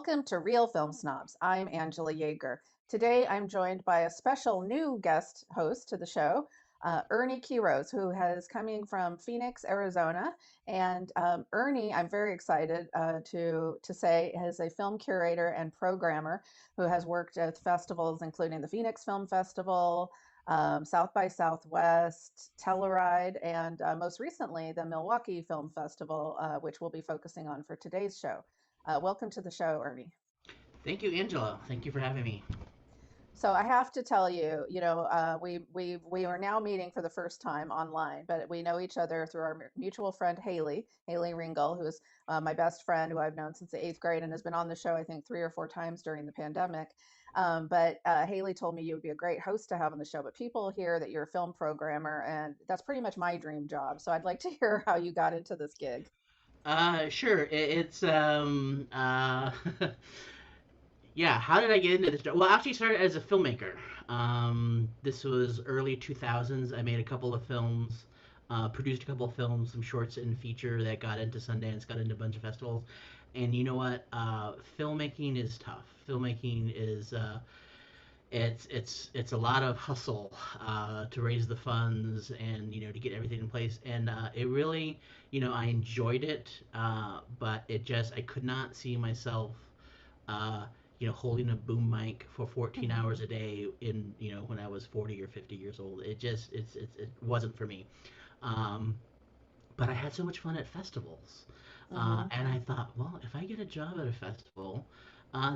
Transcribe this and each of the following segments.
Welcome to Real Film Snobs. I'm Angela Yeager. Today I'm joined by a special new guest host to the show, Ernie Quiroz, who is coming from Phoenix, Arizona. And Ernie, I'm very excited to say, is a film curator and programmer who has worked at festivals including the Phoenix Film Festival, South by Southwest, Telluride, and most recently the Milwaukee Film Festival, which we'll be focusing on for today's show. Welcome to the show, Ernie. Thank you, Angela. Thank you for having me. So I have to tell you, we are now meeting for the first time online, but we know each other through our mutual friend Haley Ringel, who is my best friend, who I've known since the eighth grade and has been on the show I think three or four times during the pandemic. But Haley told me you would be a great host to have on the show. But people hear that you're a film programmer, and that's pretty much my dream job. So I'd like to hear how you got into this gig. Sure. Yeah. How did I get into this job? Well, I actually started as a filmmaker. This was early 2000s. I made a couple of films, produced a couple of films, some shorts and feature that got into Sundance, got into a bunch of festivals. And you know what? Filmmaking is tough. Filmmaking is it's a lot of hustle to raise the funds and to get everything in place, and it really, I enjoyed it, but it just I could not see myself uh, holding a boom mic for 14 Hmm. hours a day in when I was 40 or 50 years old. It wasn't for me. um, but I had so much fun at festivals. Hmm. And I thought, well, if I get a job at a festival,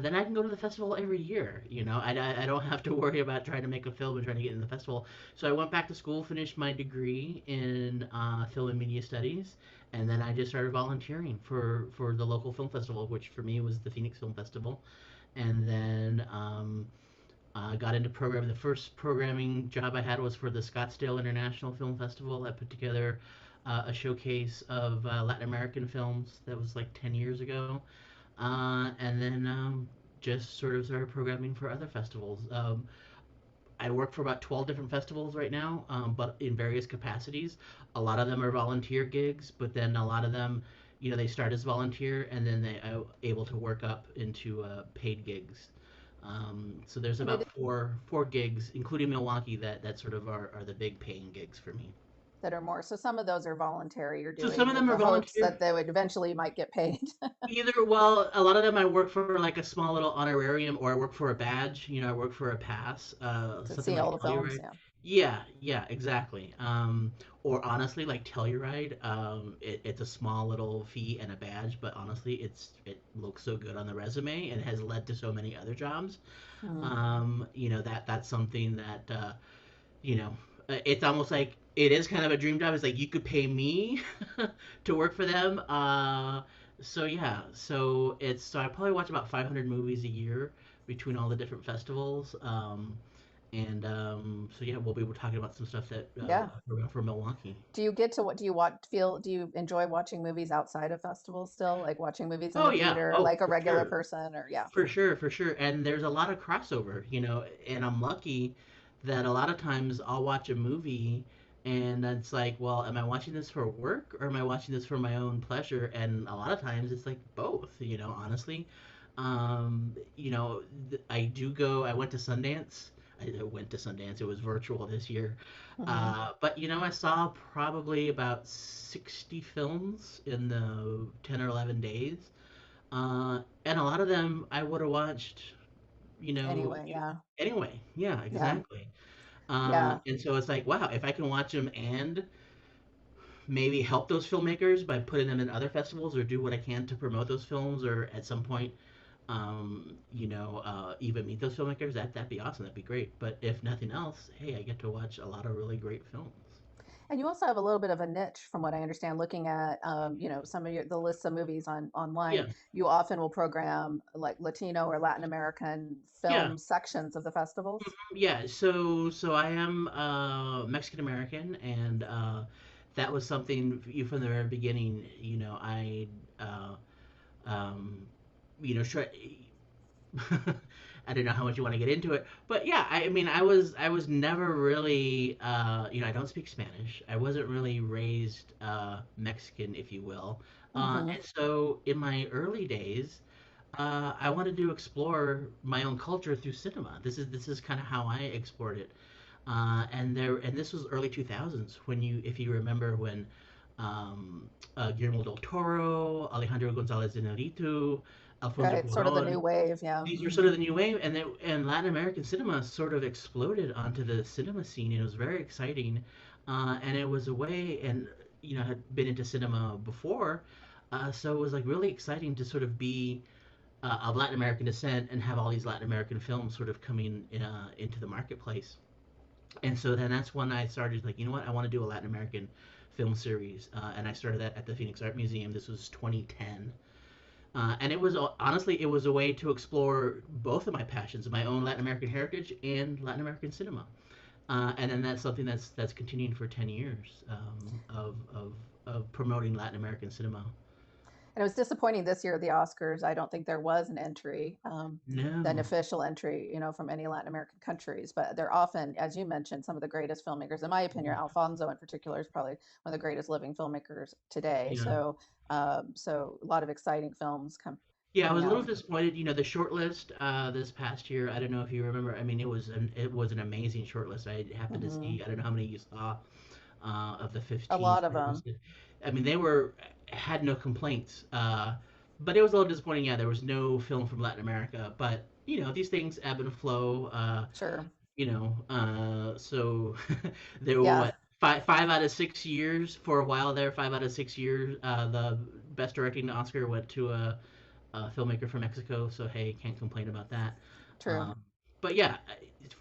then I can go to the festival every year. I don't have to worry about trying to make a film and trying to get in the festival. So I went back to school, finished my degree in film and media studies, and then I just started volunteering for the local film festival, which for me was the Phoenix Film Festival. And then got into programming. The first programming job I had was for the Scottsdale International Film Festival. I put together a showcase of Latin American films that was like 10 years ago. And then just sort of started programming for other festivals. I work for about 12 different festivals right now, but in various capacities. A lot of them are volunteer gigs, but then a lot of them, they start as volunteer and then they are able to work up into paid gigs. So there's And about it four gigs, including Milwaukee, that sort of are the big paying gigs for me. that are more. So some of those are voluntary you're So some doing of with them are the hopes volunteer. that they would eventually might get paid. Well, a lot of them I work for like a small little honorarium, or I work for a badge. I work for a pass, To something see like all the films. Telluride. Yeah. Yeah, exactly. Or honestly, like Telluride, it's a small little fee and a badge, but honestly, it looks so good on the resume and has led to so many other jobs. Mm. That's something that you know, it's almost like it is kind of a dream job. It's like you could pay me to work for them. So yeah, so I probably watch about 500 movies a year between all the different festivals. And so yeah, we'll be talking about some stuff that Yeah. around for Milwaukee. Do you get to what do you watch feel do you enjoy watching movies outside of festivals still? Like watching movies in Oh the yeah, theater oh like a for regular sure. person or yeah. For sure. And there's a lot of crossover, and I'm lucky that a lot of times I'll watch a movie and it's like, well, am I watching this for work or am I watching this for my own pleasure? And a lot of times it's like both, honestly. I went to Sundance. I went to Sundance. It was virtual this year. Hmm. But I saw probably about 60 films in the 10 or 11 days. And a lot of them I would have watched, you know, Anyway, yeah. anyway. Yeah, Yeah. exactly. Yeah. And so it's like, wow, if I can watch them and maybe help those filmmakers by putting them in other festivals or do what I can to promote those films or at some point, even meet those filmmakers, that'd be awesome. That'd be great. But if nothing else, hey, I get to watch a lot of really great films. And you also have a little bit of a niche, from what I understand, looking at some of the lists of movies online. Yeah, You often will program like Latino or Latin American yeah. film sections of the festivals. Yeah, so I am Mexican American, and that was something from the very beginning. Uh, um, try, I don't know how much you want to get into it, but yeah, I mean, I was never really, I don't speak Spanish. I wasn't really raised Mexican, if you will, Hmm. and so in my early days. I wanted to explore my own culture through cinema. This is kind of how I explored it. And this was early 2000s when if you remember when Guillermo del Toro, Alejandro González Iñárritu, Alfonso Right, sort of the new Cuarón, wave, yeah. these were sort of the new wave, and Latin American cinema sort of exploded onto the cinema scene. It was very exciting, and it was a way, and I had been into cinema before, so it was like really exciting to sort of be of Latin American descent and have all these Latin American films sort of coming into the marketplace. And so then that's when I started like, you know what, I want to do a Latin American film series, and I started that at the Phoenix Art Museum. This was 2010. And it was honestly, it was a way to explore both of my passions, my own Latin American heritage and Latin American cinema. And then that's something that's continued for 10 years of promoting Latin American cinema. And it was disappointing this year at the Oscars. I don't think there was an entry, an No. official entry, from any Latin American countries. But they're often, as you mentioned, some of the greatest filmmakers. In my opinion, Alfonso in particular is probably one of the greatest living filmmakers today. Yeah. So a lot of exciting films Yeah, I coming was a little out. disappointed. The shortlist this past year. I don't know if you remember. I mean, it was an amazing shortlist. I happened to Hmm. see. I don't know how many you saw of the A 15 lot of them, shortlisted. I mean, they had no complaints. But it was a little disappointing. Yeah, there was no film from Latin America. But these things ebb and flow. sure. So there were Yeah, what, five out of 6 years for a while there. 5 out of 6 years. The best directing Oscar went to a filmmaker from Mexico. So hey, can't complain about that. true. Um, but yeah,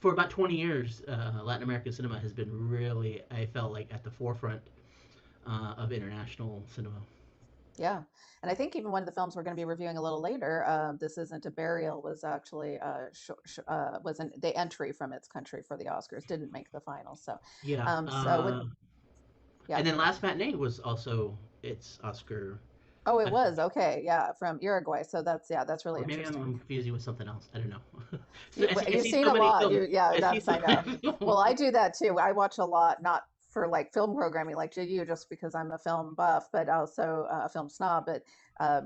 for about 20 years, Latin American cinema has been really, I felt like, at the forefront of international cinema. Yeah, and I think even one of the films we're going to be reviewing a little later, "This Isn't a Burial," was actually wasn't the entry from its country for the Oscars, didn't make the final. So, Yeah. with yeah, And then Last Matinee was also its Oscar. oh, it I was think. okay, yeah, from Uruguay. So that's really Or maybe I'm interesting. confusing with something else. I don't know. So I You've see seen so a many lot. films. Yeah, I see that's so I know. many Well, I films. do that too. I watch a lot, not for like film programming like you, just because I'm a film buff, but also a film snob. But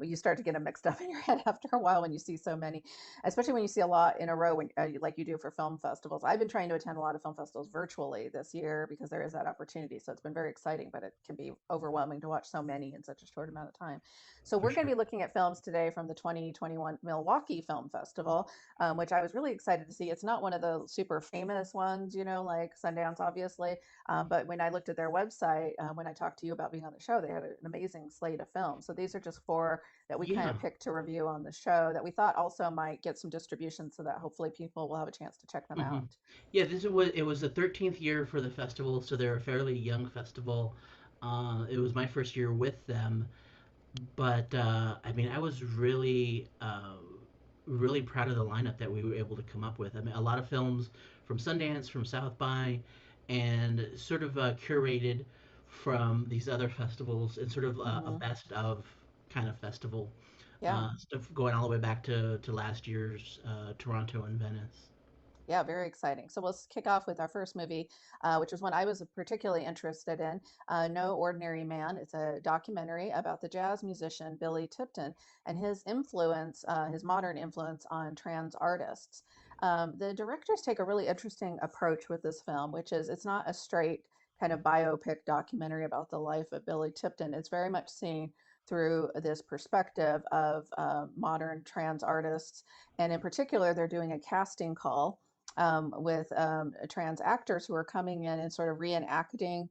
you start to get them mixed up in your head after a while when you see so many, especially when you see a lot in a row, like you do for film festivals. I've been trying to attend a lot of film festivals virtually this year because there is that opportunity. So it's been very exciting, but it can be overwhelming to watch so many in such a short amount of time. So For we're going to sure. be looking at films today from the 2021 Milwaukee Film Festival, which I was really excited to see. It's not one of the super famous ones, like Sundance, obviously. But when I looked at their website, when I talked to you about being on the show, they had an amazing slate of films. So these are just four that we kind Yeah. of picked to review on the show that we thought also might get some distribution so that hopefully people will have a chance to check them hmm out. Yeah, it was the 13th year for the festival, so they're a fairly young festival. It was my first year with them, but I mean, I was really proud of the lineup that we were able to come up with. I mean, a lot of films from Sundance, from South by, and sort of curated from these other festivals, and sort of a Hmm. best of kind of festival. Yeah. Stuff going all the way back to last year's Toronto and Venice. Yeah, very exciting. So let's kick off with our first movie, which is one I was particularly interested in, No Ordinary Man. It's a documentary about the jazz musician Billy Tipton and his influence, his modern influence on trans artists. The directors take a really interesting approach with this film, which is it's not a straight kind of biopic documentary about the life of Billy Tipton. It's very much seen through this perspective of modern trans artists. And in particular, they're doing a casting call with trans actors who are coming in and sort of reenacting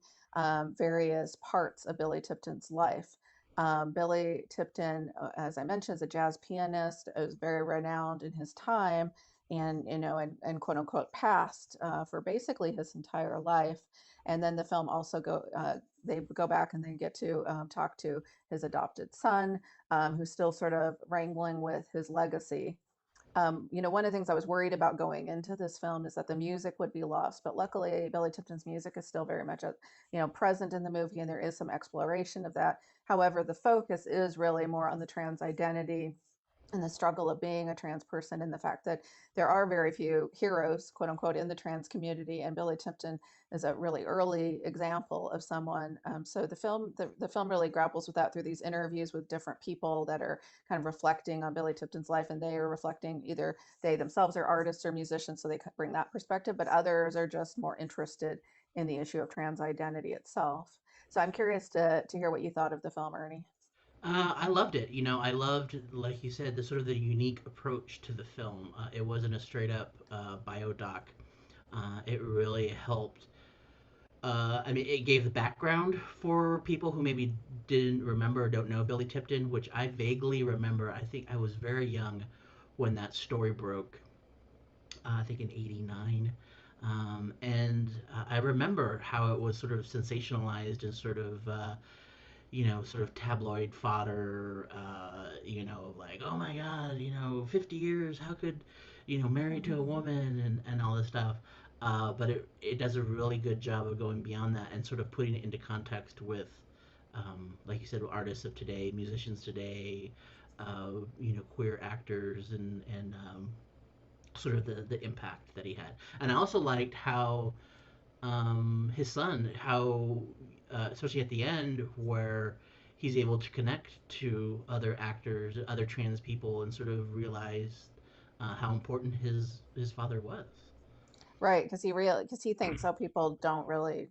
various parts of Billy Tipton's life. Billy Tipton, as I mentioned, is a jazz pianist, is very renowned in his time and and quote unquote past for basically his entire life. And then the film also they go back and they get to talk to his adopted son, who's still sort of wrangling with his legacy. One of the things I was worried about going into this film is that the music would be lost, but luckily Billy Tipton's music is still very much, present in the movie, and there is some exploration of that. However, the focus is really more on the trans identity and the struggle of being a trans person, and the fact that there are very few heroes, quote unquote, in the trans community, and Billy Tipton is a really early example of someone. So the film really grapples with that through these interviews with different people that are kind of reflecting on Billy Tipton's life, and they are reflecting, either they themselves are artists or musicians, so they bring that perspective, but others are just more interested in the issue of trans identity itself. So I'm curious to hear what you thought of the film, Ernie. I loved it. You know, I loved, like you said, the sort of the unique approach to the film. It wasn't a straight up biodoc. It really helped. I mean, it gave the background for people who maybe didn't remember or don't know Billy Tipton, which I vaguely remember. I think I was very young when that story broke. I think in '89. And I remember how it was sort of sensationalized and sort of sort of tabloid fodder, like, oh my God, 50 years, how could, married to a Mhm. woman and all this stuff. But it does a really good job of going beyond that and sort of putting it into context with, like you said, artists of today, musicians today, queer actors and sort of the impact that he had. And I also liked how his son, how especially at the end where he's able to connect to other actors, other trans people, and sort of realize how important his father was. Right, because he thinks, oh, people don't really,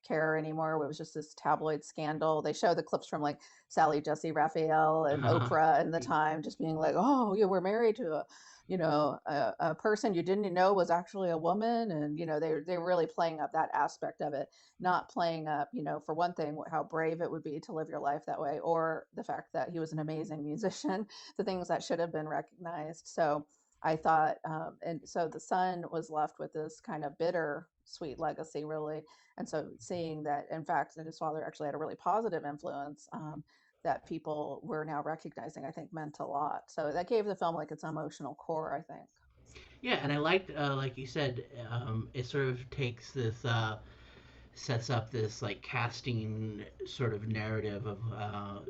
care anymore. It was just this tabloid scandal. They show the clips from like Sally Jesse Raphael and Oprah and the time, just being like, oh, we're married to a person you didn't know was actually a woman, and they're really playing up that aspect of it, not playing up, for one thing, how brave it would be to live your life that way, or the fact that he was an amazing musician, the things that should have been recognized. So I thought, and so the son was left with this kind of bitter sweet legacy, really. And so seeing that, in fact, that his father actually had a really positive influence, that people were now recognizing, I think meant a lot. So that gave the film like its emotional core, I think. Yeah, and I liked, like you said, it sort of takes this sets up this like casting sort of narrative of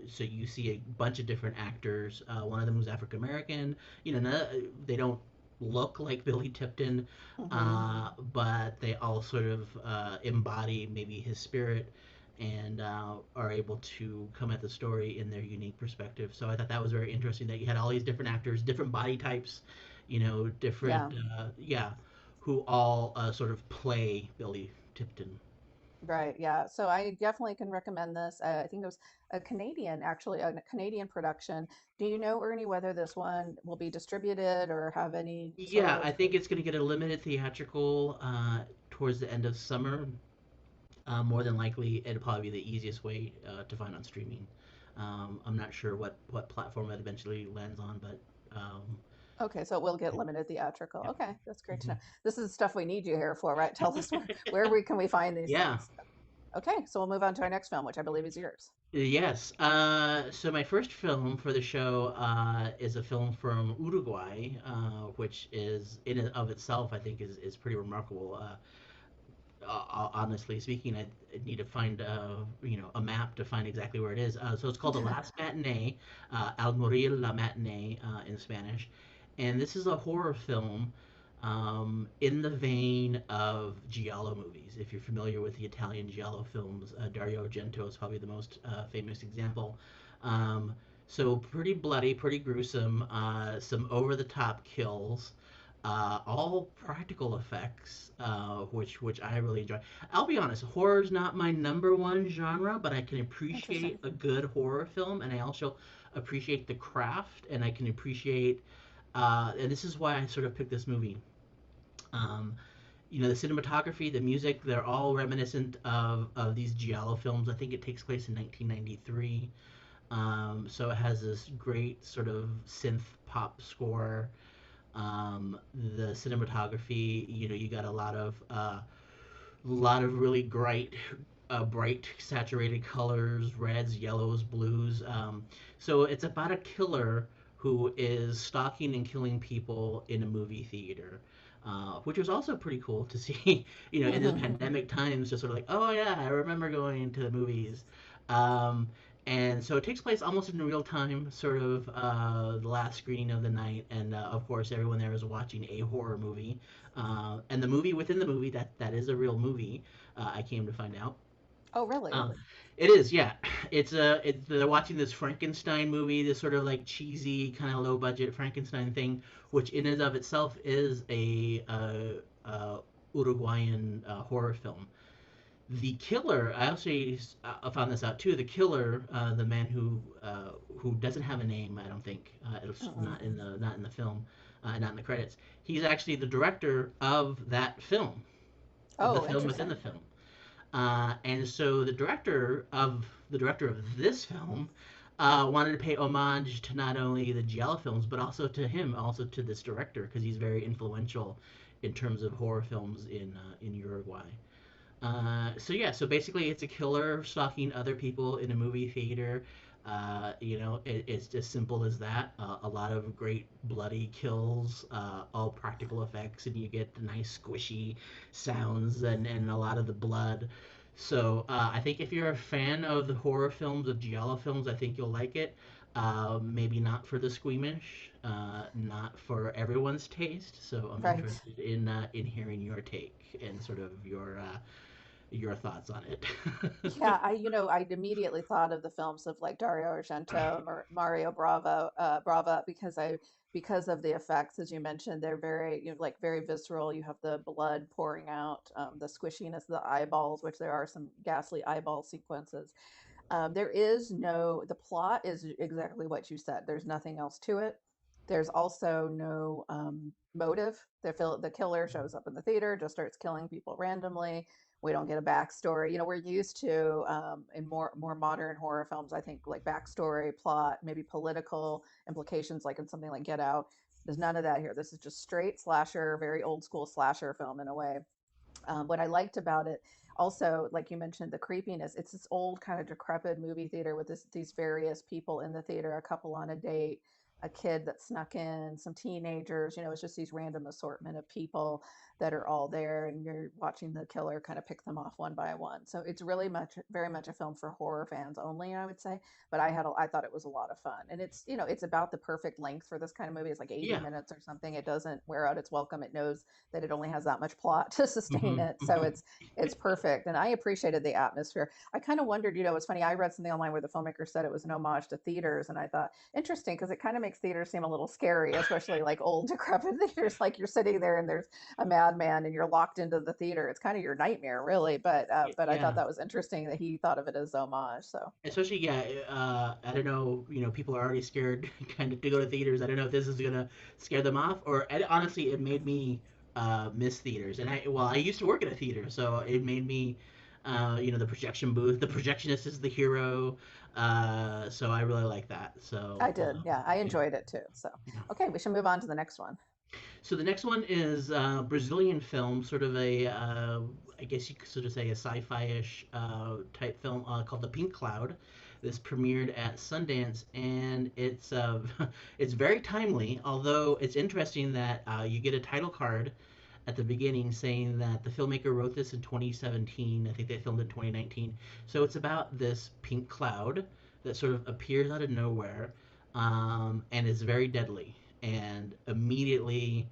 so you see a bunch of different actors. One of them was African American. They don't look like Billy Tipton, Hmm. but they all sort of embody maybe his spirit and are able to come at the story in their unique perspective. So I thought that was very interesting that you had all these different actors, different body types, different Yeah. yeah, who all sort of play Billy Tipton. Right, yeah. So I definitely can recommend this. I think it was a Canadian, actually, a Canadian production. Do you know, Ernie, whether this one will be distributed or have any sort Yeah, of? I think it's going to get a limited theatrical towards the end of summer. More than likely, it'll probably be the easiest way to find on streaming. I'm not sure what platform it eventually lands on, but Okay, so it will get limited theatrical. yeah. Okay, that's great to Mhm. know. This is stuff we need you here for, right? Tell us where we can we find these Yeah. things. Okay, so we'll move on to our next film, which I believe is yours. Yes. So my first film for the show is a film from Uruguay, which is in and of itself, I think, is pretty remarkable. Honestly speaking, I need to find a map to find exactly where it is. So it's called The Last Matinee, Al Morir la Matinee in Spanish, and this is a horror film in the vein of giallo movies. If you're familiar with the Italian giallo films, Dario Argento is probably the most famous example. Um, so pretty bloody, pretty gruesome, some over-the-top kills all practical effects, which I really enjoy. I'll be honest, horror's not my number one genre, but I can appreciate Interesting. a good horror film, and I also appreciate the craft, and I can appreciate, and this is why I sort of picked this movie. Um, the cinematography, the music, they're all reminiscent of these giallo films. I think it takes place in 1993. So it has this great sort of synth pop score. The cinematography, you got a lot of really bright saturated colors, reds, yellows, blues. So it's about a killer who is stalking and killing people in a movie theater. Which was also pretty cool to see, in the pandemic times, just sort of like, oh yeah, I remember going to the movies. Um, And so it takes place almost in real time, sort of the last screening of the night, and of course everyone there is watching a horror movie, and the movie within the movie that is a real movie. I came to find out. Oh, really? Uh, it is, yeah. They're watching this Frankenstein movie, this sort of like cheesy kind of low budget Frankenstein thing, which in and of itself is a Uruguayan horror film. The killer, I actually found this out too. The killer, the man who doesn't have a name, I don't think, it's Mm-mm. not in the film, not in the credits. He's actually the director of that film, of the Oh, film within interesting. the film. And so the director of this film wanted to pay homage to not only the Giallo films but also to him, also to this director because he's very influential in terms of horror films in Uruguay. So yeah, so basically it's a killer stalking other people in a movie theater. It's as simple as that. A lot of great bloody kills, all practical effects, and you get the nice squishy sounds and a lot of the blood. So I think if you're a fan of the horror films, of giallo films, I think you'll like it. Maybe not for the squeamish, not for everyone's taste. So I'm Right. interested in hearing your take and sort of your thoughts on it. Yeah, I immediately thought of the films of like Dario Argento, Mario Brava, because of the effects, as you mentioned, they're very, like very visceral. You have the blood pouring out, the squishiness of the eyeballs, which there are some ghastly eyeball sequences. There is no, the plot is exactly what you said. There's nothing else to it. There's also no motive. The killer shows up in the theater, just starts killing people randomly. We don't get a backstory. We're used to in more modern horror films, I think, like backstory, plot, maybe political implications, like in something like Get Out. There's none of that here. This is just straight slasher, very old school slasher film in a way. What I liked about it, also, like you mentioned, the creepiness. It's this old kind of decrepit movie theater with these various people in the theater, a couple on a date, a kid that snuck in, some teenagers. It's just these random assortment of people that are all there, and you're watching the killer kind of pick them off one by one. So it's really very much a film for horror fans only, I would say. But I thought it was a lot of fun, and it's about the perfect length for this kind of movie. It's like 80 Yeah. minutes or something. It doesn't wear out its welcome. It knows that it only has that much plot to sustain Hmm. it. So it's perfect. And I appreciated the atmosphere. I kind of wondered, it's funny, I read something online where the filmmaker said it was an homage to theaters. And I thought, interesting, because it kind of makes theaters seem a little scary, especially like old, decrepit theaters. Like you're sitting there and there's a madman and you're locked into the theater. It's kind of your nightmare, really. But I thought Yeah. that was interesting that he thought of it as homage. So Especially, yeah. I don't know. People are already scared, kind of, to go to theaters. I don't know if this is gonna scare them off, or honestly, it made me miss theaters. And I used to work at a theater, so it made me, the projection booth. The projectionist is the hero. So I really like that. So I did. Yeah, I yeah. enjoyed it too. So, Yeah. okay, we should move on to the next one. So the next one is Brazilian film, sort of I guess you could sort of say a sci-fi-ish type film called The Pink Cloud. This premiered at Sundance, and it's very timely. Although it's interesting that you get a title card at the beginning saying that the filmmaker wrote this in 2017. I think they filmed in 2019. So it's about this pink cloud that sort of appears out of nowhere, and is very deadly. And immediately,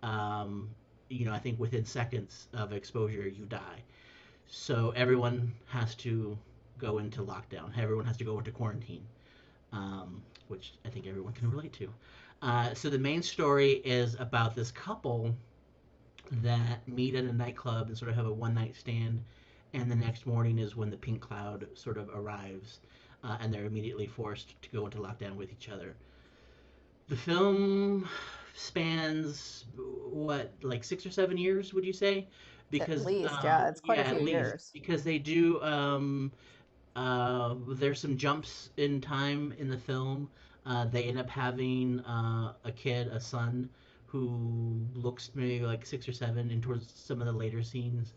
um, I think within seconds of exposure, you die. So everyone has to go into lockdown. Everyone has to go into quarantine, which I think everyone can relate to. So the main story is about this couple that meet at a nightclub and sort of have a one night stand, and the next morning is when the pink cloud sort of arrives, and they're immediately forced to go into lockdown with each other. The film spans what, like 6 or 7 years, would you say? At Because least, yeah, it's quite yeah, a few at least years. because they do. There's some jumps in time in the film. They end up having a kid, a son, who looks maybe like 6 or 7 in towards some of the later scenes.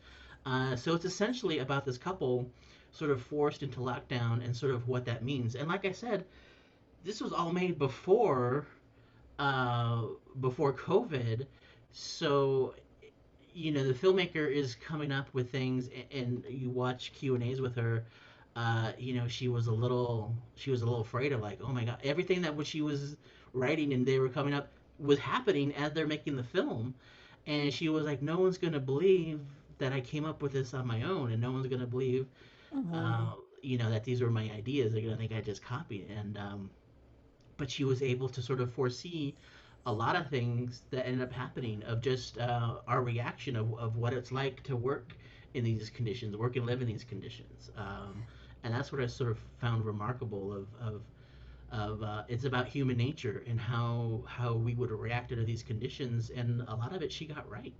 So it's essentially about this couple sort of forced into lockdown and sort of what that means. And like I said, this was all made uh, before COVID. So the filmmaker is coming up with things, and you watch Q&As with her. she was a little afraid of, like, oh my god, everything that what she was writing and they were coming up was happening as they're making the film, and she was like, no one's gonna believe that I came up with this on my own, and no one's gonna believe, Hmm. uh, that these were my ideas. They're gonna think I just copied, and but she was able to sort of foresee a lot of things that ended up happening of just our reaction of what it's like to work in these conditions, work and live in these conditions. And that's what I sort of found remarkable of it's about human nature and how we would have reacted to these conditions, and a lot of it she got right.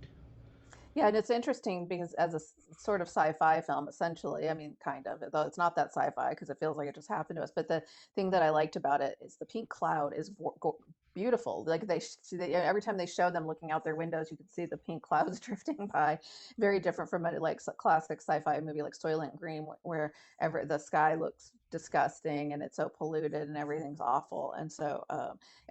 Yeah, and it's interesting because as a sort of sci-fi film, essentially, I mean, kind of, though it's not that sci-fi because it feels like it just happened to us. But the thing that I liked about it is the pink cloud is beautiful. Like every time they show them looking out their windows, you can see the pink clouds drifting by. Very different from a like classic sci-fi movie like Soylent Green, where the sky looks disgusting and it's so polluted and everything's awful. And so,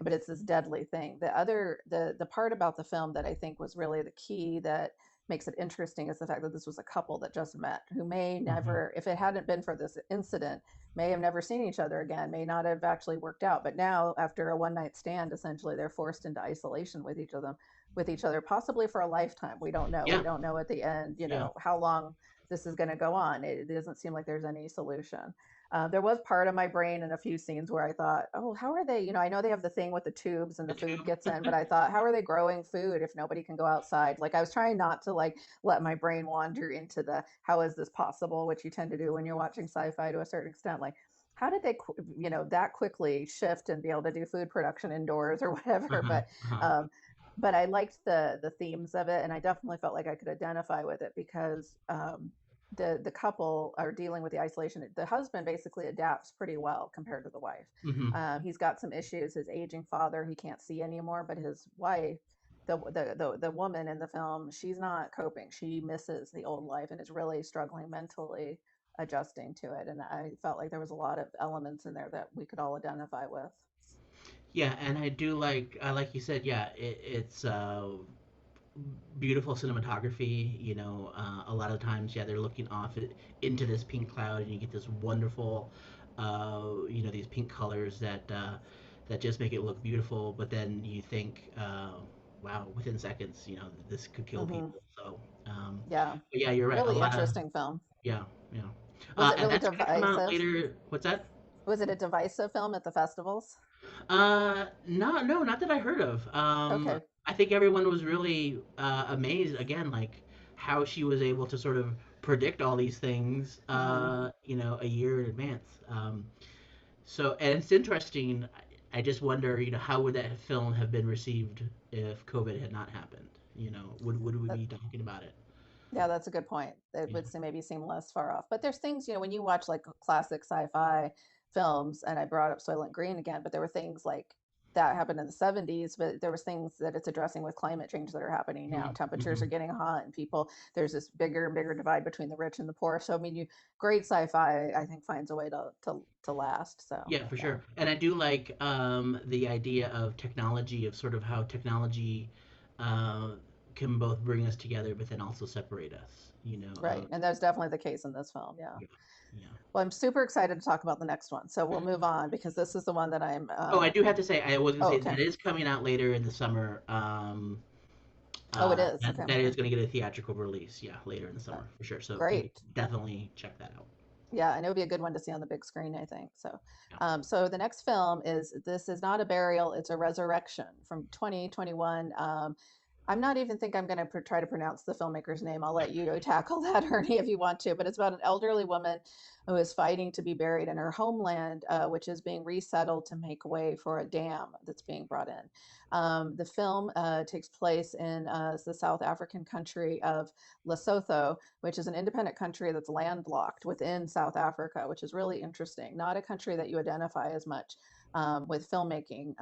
but it's this deadly thing. The part about the film that I think was really the key that makes it interesting is the fact that this was a couple that just met who may Hmm. never, if it hadn't been for this incident, may have never seen each other again, may not have actually worked out. But now, after a one night stand, essentially they're forced into isolation with each other, possibly for a lifetime. We don't know. We Yeah, don't know at the end, yeah. how long this is going to go on. It doesn't seem like there's any solution. There was part of my brain in a few scenes where I thought, oh, how are they? I know they have the thing with the tubes and The the food tube. gets in, but I thought, how are they growing food if nobody can go outside? Like I was trying not to like let my brain wander into the how is this possible, which you tend to do when you're watching sci-fi to a certain extent. Like, how did they, that quickly shift and be able to do food production indoors or whatever? Uh-huh, uh-huh. Um, but I liked the themes of it, and I definitely felt like I could identify with it because the couple are dealing with the isolation. The husband basically adapts pretty well compared to the wife. Hmm. He's got some issues. His aging father he can't see anymore, but his wife, the woman in the film, she's not coping. She misses the old life and is really struggling mentally adjusting to it. And I felt like there was a lot of elements in there that we could all identify with. Yeah, and I do like you said, yeah, it's beautiful cinematography. A lot of times, yeah, they're looking off into this pink cloud, and you get this wonderful, these pink colors that just make it look beautiful. But then you think, wow, within seconds, this could kill Hmm. people. So, Yeah, but yeah, you're right. A really lot of interesting film. yeah, yeah. Was it And really that's gonna come out divisive? later. What's that? Was it a divisive film at the festivals? No, no, not that I heard of. Okay. I think everyone was really amazed again, like how she was able to sort of predict all these things, Hmm. a year in advance. So, and it's interesting. I just wonder, how would that film have been received if COVID had not happened? Would we be talking about it? Yeah, that's a good point. It Yeah. would maybe seem less far off. But there's things, when you watch like classic sci-fi films, and I brought up Soylent Green again, but there were things like that happened in the 70s, but there was things that it's addressing with climate change that are happening now. Temperatures Mm-hmm. are getting hot and there's this bigger and bigger divide between the rich and the poor. So I mean, great sci-fi, I think finds a way to last. So Yeah, for yeah. sure. And I do like the idea of technology, of sort of how technology uh, can both bring us together, but then also separate us. Right. And that's definitely the case in this film. Yeah. Yeah, yeah. Well, I'm super excited to talk about the next one. So we'll move on because this is the one that I'm Oh, I do have to say, I was gonna oh, say okay. that is coming out later in the summer. Oh, it is. Okay. That is going to get a theatrical release, yeah, later in the Uh, summer for sure. So great. definitely check that out. Yeah, and it would be a good one to see on the big screen, I think. So, Yeah. so the next film is This Is Not a Burial, It's a Resurrection from 2021. I'm not even think I'm going to try to pronounce the filmmaker's name. I'll let you tackle that, Ernie, if you want to. But it's about an elderly woman who is fighting to be buried in her homeland, which is being resettled to make way for a dam that's being brought in. The film takes place in the South African country of Lesotho, which is an independent country that's landlocked within South Africa, which is really interesting. Not a country that you identify as much with filmmaking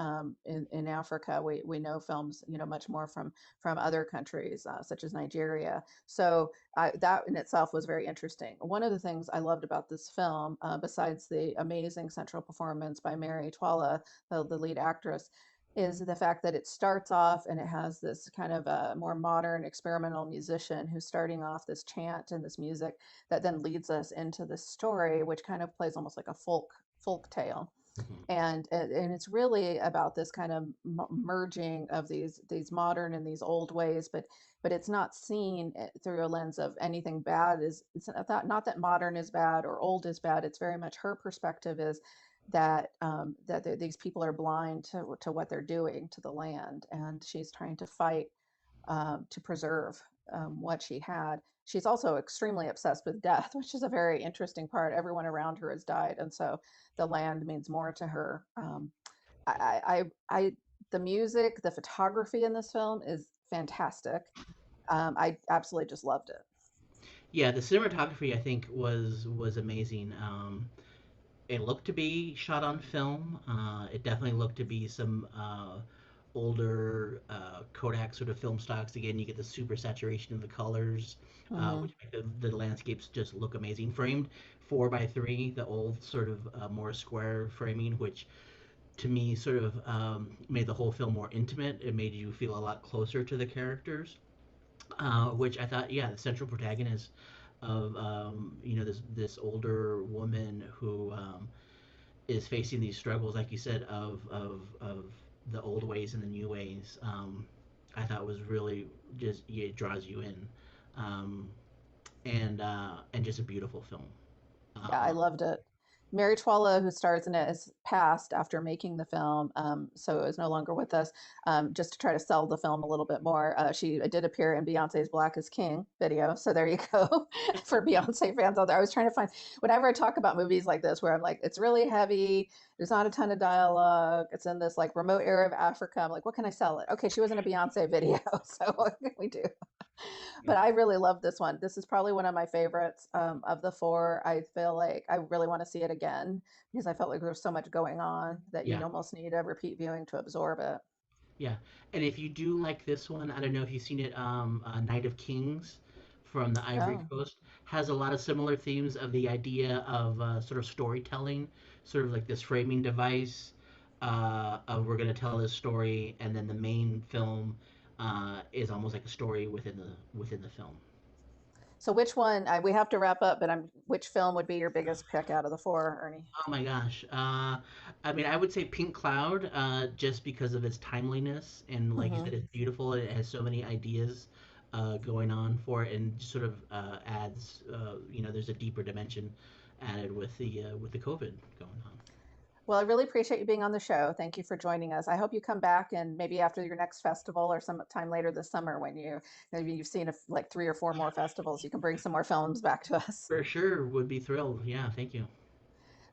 in Africa. We know films, much more from other countries such as Nigeria. So that in itself was very interesting. One of the things I loved about this film, besides the amazing central performance by Mary Twala, the lead actress, is the fact that it starts off and it has this kind of a more modern experimental musician who's starting off this chant and this music that then leads us into the story, which kind of plays almost like a folk tale. Mhm. And it's really about this kind of merging of these modern and these old ways, but it's not seen through a lens of anything bad. Is it's not that modern is bad or old is bad. It's very much her perspective is that these people are blind to what they're doing to the land, and she's trying to fight to preserve what she had. She's also extremely obsessed with death, which is a very interesting part. Everyone around her has died, and so the land means more to her. I the music, the photography in this film is fantastic. I absolutely just loved it. Yeah, the cinematography I think was amazing. It looked to be shot on film. It definitely looked to be some older Kodak sort of film stocks. Again, you get the super saturation of the colors, Hmm. which make the landscapes just look amazing. Framed 4 by 3, the old sort of more square framing, which to me sort of made the whole film more intimate. It made you feel a lot closer to the characters, which I thought, yeah, the central protagonist of this older woman who is facing these struggles, like you said, of the old ways and the new ways. I thought was really just, yeah, it draws you in, um, and just a beautiful film. Yeah, I Uh, loved it. Mary Twala, who stars in it, has passed after making the film, so is no longer with us. Just to try to sell the film a little bit more, she did appear in Beyonce's "Black is King" video. So there you go for Beyonce fans out there. I was trying to find whenever I talk about movies like this, where I'm like, it's really heavy. There's not a ton of dialogue. It's in this like remote area of Africa. I'm like, what can I sell it? Okay, she was in a Beyonce video, so what can we do? yeah, But I really love this one. This is probably one of my favorites of the four. I feel like I really want to see it again because I felt like there was so much going on that you yeah, almost need a repeat viewing to absorb it. yeah. And if you do like this one, I don't know if you've seen it, Night of Kings from the Ivory Oh, Coast has a lot of similar themes of the idea of sort of storytelling, sort of like this framing device of we're going to tell this story, and then the main film is almost like a story within the film. so which one? We have to wrap up, but which film would be your biggest pick out of the four, Ernie? Oh my gosh. I mean, I would say Pink Cloud, just because of its timeliness and, like you Hmm. said, it's beautiful. It has so many ideas going on for it, and sort of adds, there's a deeper dimension added with the COVID going on. Well, I really appreciate you being on the show. Thank you for joining us. I hope you come back and maybe after your next festival or some time later this summer when maybe you've seen like three or four more festivals, you can bring some more films back to us. For sure, would be thrilled. Yeah, thank you.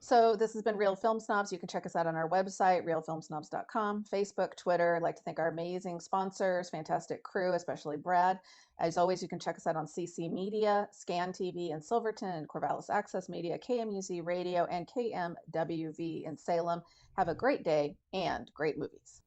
So this has been Real Film Snobs. You can check us out on our website, realfilmsnobs.com, Facebook, Twitter. I'd like to thank our amazing sponsors, fantastic crew, especially Brad. As always, you can check us out on CC Media, Scan TV in Silverton, Corvallis Access Media, KMUZ Radio, and KMWV in Salem. Have a great day and great movies.